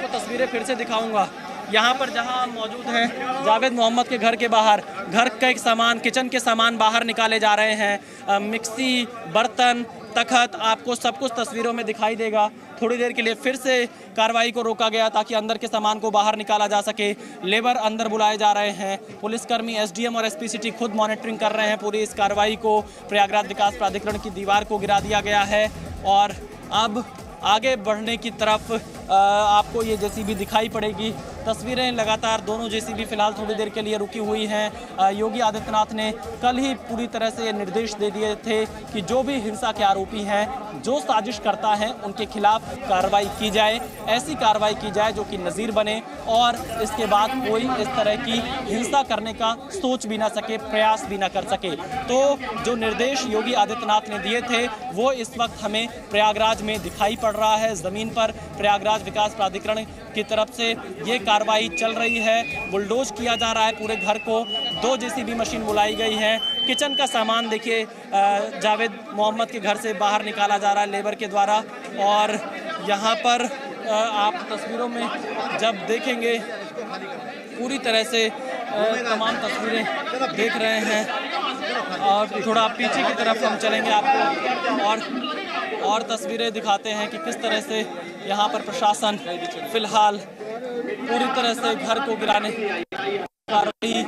तस्वीरें फिर से दिखाऊंगा। यहाँ पर जहाँ हम मौजूद हैं जावेद मोहम्मद के घर के बाहर, घर का एक सामान, किचन के सामान बाहर निकाले जा रहे हैं। मिक्सी, बर्तन, तखत, आपको सब कुछ तस्वीरों में दिखाई देगा। थोड़ी देर के लिए फिर से कार्रवाई को रोका गया ताकि अंदर के सामान को बाहर निकाला जा सके। लेबर अंदर बुलाए जा रहे हैं। पुलिसकर्मी, एसडीएम और एसपी सिटी खुद मॉनिटरिंग कर रहे हैं पूरी इस कार्रवाई को। प्रयागराज विकास प्राधिकरण की दीवार को गिरा दिया गया है और अब आगे बढ़ने की तरफ आपको ये जेसीबी दिखाई पड़ेगी। तस्वीरें लगातार दोनों जेसीबी फिलहाल थोड़ी देर के लिए रुकी हुई हैं। योगी आदित्यनाथ ने कल ही पूरी तरह से ये निर्देश दे दिए थे कि जो भी हिंसा के आरोपी हैं, जो साजिश करता है, उनके खिलाफ कार्रवाई की जाए। ऐसी कार्रवाई की जाए जो कि नज़ीर बने और इसके बाद कोई इस तरह की हिंसा करने का सोच भी ना सके, प्रयास भी ना कर सके। तो जो निर्देश योगी आदित्यनाथ ने दिए थे वो इस वक्त हमें प्रयागराज में दिखाई पड़ रहा है। ज़मीन पर प्रयागराज विकास प्राधिकरण की तरफ से ये कार्रवाई चल रही है। बुलडोज किया जा रहा है पूरे घर को। 2 जेसीबी मशीन बुलाई गई है। किचन का सामान देखिए जावेद मोहम्मद के घर से बाहर निकाला जा रहा है लेबर के द्वारा। और यहाँ पर आप तस्वीरों में जब देखेंगे पूरी तरह से तमाम तस्वीरें देख रहे हैं। और थोड़ा पीछे की तरफ हम चलेंगे आपको और तस्वीरें दिखाते हैं कि किस तरह से यहाँ पर प्रशासन फिलहाल पूरी तरह से घर को गिराने की कार्रवाई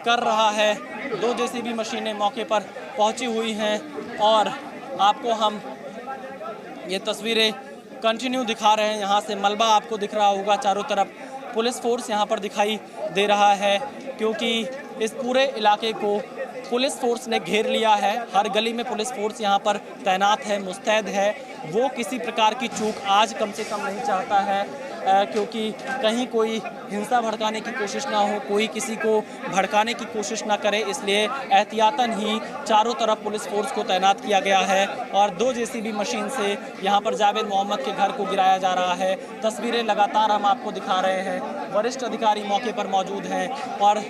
कर रहा है। 2 जेसीबी मशीनें मौके पर पहुंची हुई हैं और आपको हम ये तस्वीरें कंटिन्यू दिखा रहे हैं। यहाँ से मलबा आपको दिख रहा होगा, चारों तरफ पुलिस फोर्स यहाँ पर दिखाई दे रहा है क्योंकि इस पूरे इलाके को पुलिस फोर्स ने घेर लिया है। हर गली में पुलिस फोर्स यहाँ पर तैनात है, मुस्तैद है। वो किसी प्रकार की चूक आज कम से कम नहीं चाहता है क्योंकि कहीं कोई हिंसा भड़काने की कोशिश ना हो, कोई किसी को भड़काने की कोशिश ना करे, इसलिए एहतियातन ही चारों तरफ पुलिस फोर्स को तैनात किया गया है। और 2 जेसीबी मशीन से यहाँ पर जावेद मोहम्मद के घर को गिराया जा रहा है। तस्वीरें लगातार हम आपको दिखा रहे हैं। वरिष्ठ अधिकारी मौके पर मौजूद हैं और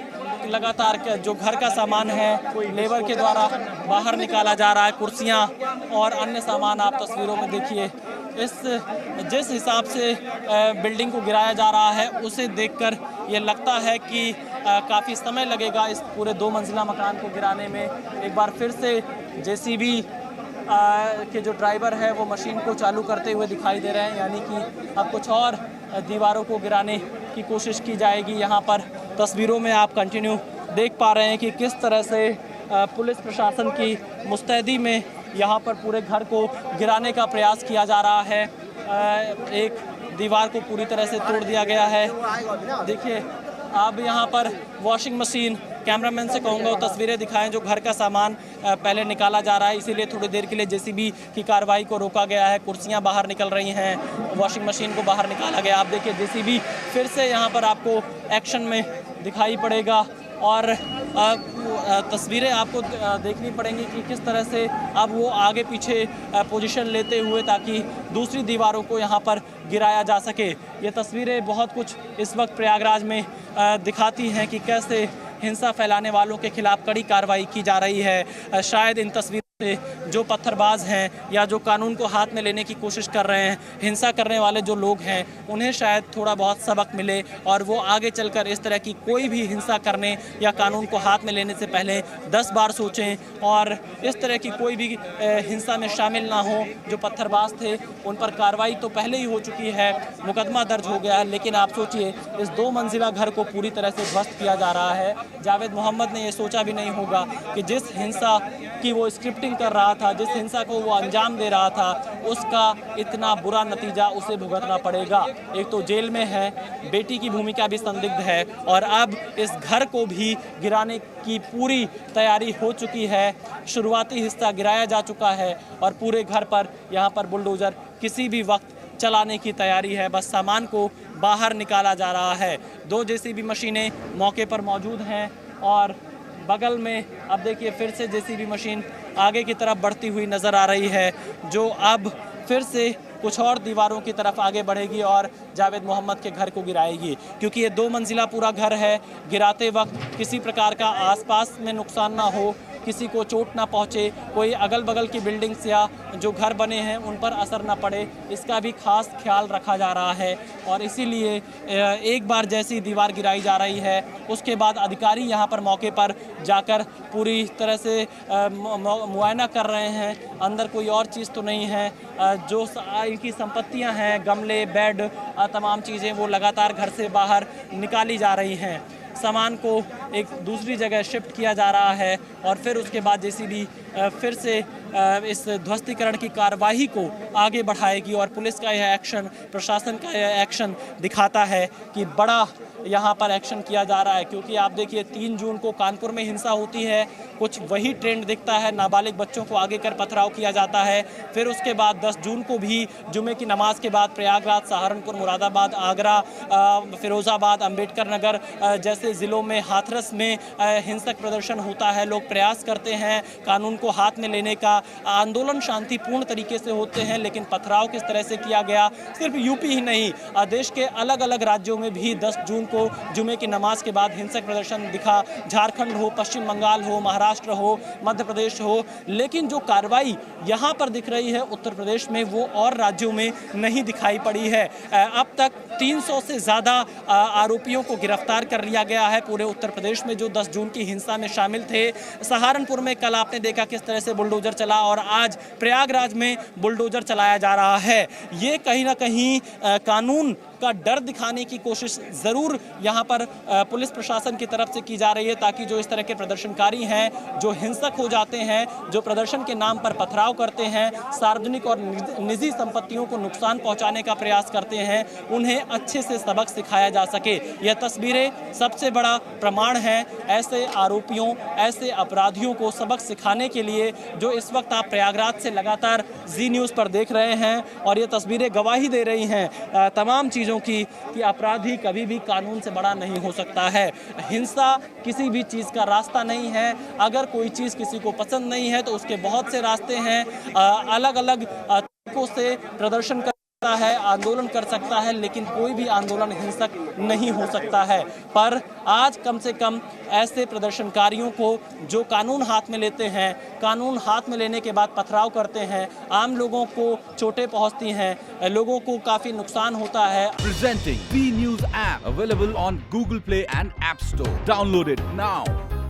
लगातार जो घर का सामान है लेबर के द्वारा बाहर निकाला जा रहा है। कुर्सियाँ और अन्य सामान आप तस्वीरों में देखिए। जिस हिसाब से बिल्डिंग को गिराया जा रहा है उसे देखकर ये लगता है कि काफ़ी समय लगेगा इस पूरे 2 मंजिला मकान को गिराने में। एक बार फिर से जेसीबी के जो ड्राइवर है वो मशीन को चालू करते हुए दिखाई दे रहे हैं, यानी कि अब कुछ और दीवारों को गिराने की कोशिश की जाएगी। यहाँ पर तस्वीरों में आप कंटिन्यू देख पा रहे हैं कि किस तरह से पुलिस प्रशासन की मुस्तैदी में यहाँ पर पूरे घर को गिराने का प्रयास किया जा रहा है। एक दीवार को पूरी तरह से तोड़ दिया गया है। देखिए अब यहाँ पर वॉशिंग मशीन, कैमरामैन से कहूँगा वो तस्वीरें दिखाएं जो घर का सामान पहले निकाला जा रहा है, इसीलिए थोड़ी देर के लिए जेसीबी की कार्रवाई को रोका गया है। कुर्सियाँ बाहर निकल रही हैं, वॉशिंग मशीन को बाहर निकाला गया। आप देखिए जेसीबी फिर से यहाँ पर आपको एक्शन में दिखाई पड़ेगा और तस्वीरें आपको देखनी पड़ेंगी कि किस तरह से अब वो आगे पीछे पोजीशन लेते हुए ताकि दूसरी दीवारों को यहाँ पर गिराया जा सके। ये तस्वीरें बहुत कुछ इस वक्त प्रयागराज में दिखाती हैं कि कैसे हिंसा फैलाने वालों के खिलाफ कड़ी कार्रवाई की जा रही है। शायद इन तस्वीरों से जो पत्थरबाज हैं या जो कानून को हाथ में लेने की कोशिश कर रहे हैं, हिंसा करने वाले जो लोग हैं, उन्हें शायद थोड़ा बहुत सबक मिले और वो आगे चलकर इस तरह की कोई भी हिंसा करने या कानून को हाथ में लेने से पहले 10 बार सोचें और इस तरह की कोई भी हिंसा में शामिल ना हो। जो पत्थरबाज थे उन पर कार्रवाई तो पहले ही हो चुकी है, मुकदमा दर्ज हो गया है, लेकिन आप सोचिए इस 2 मंजिला घर को पूरी तरह से ध्वस्त किया जा रहा है। जावेद मोहम्मद ने ये सोचा भी नहीं होगा कि जिस हिंसा की वो स्क्रिप्टिंग कर रहा था, जिस हिंसा को वो अंजाम दे रहा था, उसका इतना बुरा नतीजा उसे भुगतना पड़ेगा। एक तो जेल में है, बेटी की भूमिका भी संदिग्ध है और अब इस घर को भी गिराने की पूरी तैयारी हो चुकी है। शुरुआती हिस्सा गिराया जा चुका है और पूरे घर पर यहाँ पर बुलडोजर किसी भी वक्त चलाने की तैयारी है। बस सामान को बाहर निकाला जा रहा है। 2 जेसीबी मशीनें मौके पर मौजूद हैं और बगल में अब देखिए फिर से जेसीबी मशीन आगे की तरफ बढ़ती हुई नज़र आ रही है, जो अब फिर से कुछ और दीवारों की तरफ आगे बढ़ेगी और जावेद मोहम्मद के घर को गिराएगी। क्योंकि ये 2 मंजिला पूरा घर है, गिराते वक्त किसी प्रकार का आसपास में नुकसान ना हो किसी को चोट ना पहुँचे, कोई अगल बगल की बिल्डिंग्स या जो घर बने हैं उन पर असर ना पड़े, इसका भी खास ख्याल रखा जा रहा है। और इसीलिए एक बार जैसी दीवार गिराई जा रही है उसके बाद अधिकारी यहाँ पर मौके पर जाकर पूरी तरह से मुआयना कर रहे हैं। अंदर कोई और चीज़ तो नहीं है, जो इनकी संपत्तियाँ हैं, गमले, बेड, तमाम चीज़ें वो लगातार घर से बाहर निकाली जा रही हैं। सामान को एक दूसरी जगह शिफ्ट किया जा रहा है और फिर उसके बाद जेसीबी फिर से इस ध्वस्तीकरण की कार्रवाई को आगे बढ़ाएगी। और पुलिस का यह एक्शन, प्रशासन का यह एक्शन दिखाता है कि बड़ा यहाँ पर एक्शन किया जा रहा है। क्योंकि आप देखिए 3 जून को कानपुर में हिंसा होती है, कुछ वही ट्रेंड दिखता है, नाबालिग बच्चों को आगे कर पथराव किया जाता है। फिर उसके बाद 10 जून को भी जुमे की नमाज के बाद प्रयागराज, सहारनपुर, मुरादाबाद, आगरा, फिरोजाबाद, अंबेडकर नगर जैसे ज़िलों में, हाथरस में हिंसक प्रदर्शन होता है। लोग प्रयास करते हैं कानून को हाथ में लेने का, आंदोलन शांतिपूर्ण तरीके से होते हैं, लेकिन पथराव किस तरह से किया गया, सिर्फ यूपी ही नहीं, देश के अलग अलग राज्यों में भी 10 जून को जुमे की नमाज के बाद हिंसक प्रदर्शन दिखा। झारखंड हो, पश्चिम बंगाल हो, महाराष्ट्र हो, मध्य प्रदेश हो। लेकिन जो कार्रवाई यहाँ पर दिख रही है उत्तर प्रदेश में, वो और राज्यों में नहीं दिखाई पड़ी है। अब तक 300 से ज़्यादा आरोपियों को गिरफ्तार कर लिया गया है पूरे उत्तर प्रदेश में, जो 10 जून की हिंसा में शामिल थे। सहारनपुर में कल आपने देखा किस तरह से बुलडोजर चला और आज प्रयागराज में बुलडोजर चलाया जा रहा है। ये कहीं ना कहीं कानून का डर दिखाने की कोशिश ज़रूर यहाँ पर पुलिस प्रशासन की तरफ से की जा रही है, ताकि जो इस तरह के प्रदर्शनकारी हैं, जो हिंसक हो जाते हैं, जो प्रदर्शन के नाम पर पथराव करते हैं, सार्वजनिक और निजी संपत्तियों को नुकसान पहुँचाने का प्रयास करते हैं, उन्हें अच्छे से सबक सिखाया जा सके। यह तस्वीरें सबसे बड़ा प्रमाण है ऐसे आरोपियों, ऐसे अपराधियों को सबक सिखाने के लिए, जो इस वक्त आप प्रयागराज से लगातार जी न्यूज़ पर देख रहे हैं। और ये तस्वीरें गवाही दे रही हैं तमाम चीज़ों की कि अपराधी कभी भी कानून से बड़ा नहीं हो सकता है। हिंसा किसी भी चीज़ का रास्ता नहीं है। अगर कोई चीज़ किसी को पसंद नहीं है तो उसके बहुत से रास्ते हैं, अलग अलग तरीकों से प्रदर्शन सकता है, आंदोलन कर सकता है, लेकिन कोई भी आंदोलन हिंसक नहीं हो सकता है। पर आज कम से कम ऐसे प्रदर्शनकारियों को जो कानून हाथ में लेते हैं, कानून हाथ में लेने के बाद पथराव करते हैं, आम लोगों को चोटें पहुंचती हैं, लोगों को काफी नुकसान होता है। Presenting B News app available on Google Play and App Store. Download it now.